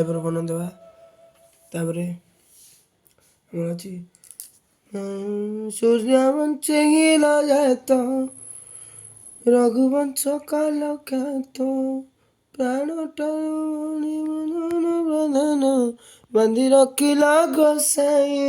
Eyebrow बना देवा तापरे अच्छी सूर्यवंश गिला जात रघुवंश काल ख्यात प्राण प्रधान बांधि रखिला गोसाई।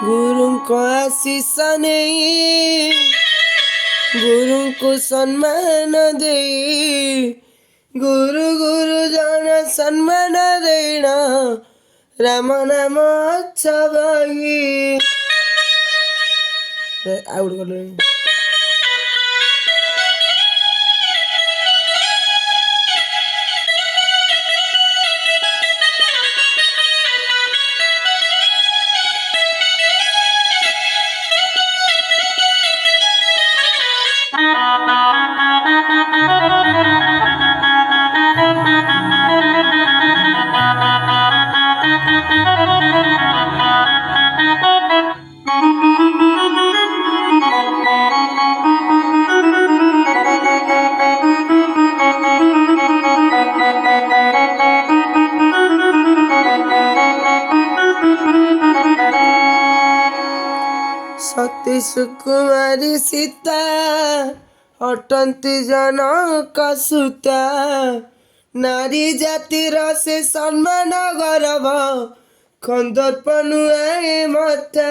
गुरु को आशीष नहीं गुरु को सम्मान दे गुरु गुरु जन सम्मान देना राम नाम अच्छा भाई आउट कर सती सुकुमारी सीता अटंती जनक सुता नारी जातिर से सम्मान गौरव खंदर्प नुआए मता।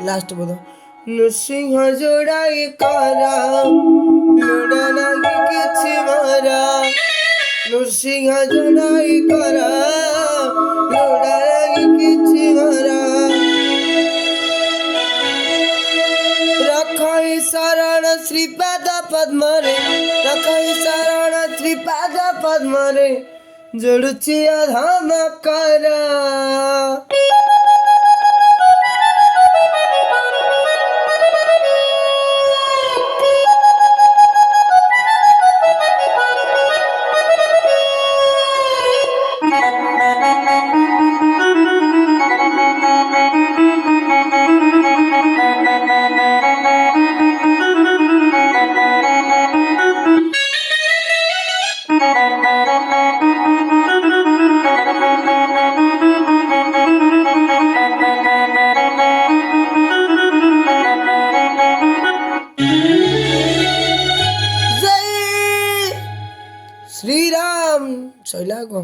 लास्ट बोलो नृसिंह जोड़ाई करा लोड़ा लगी किछि मारा नृसिंह जोड़ाई करा लोड़ा लगी किछि मारा रखई शरण श्रीपाद पद्मरे रखई शरण श्रीपाद पद्मरे जोड़ुछि अधम करा। श्री राम शैला को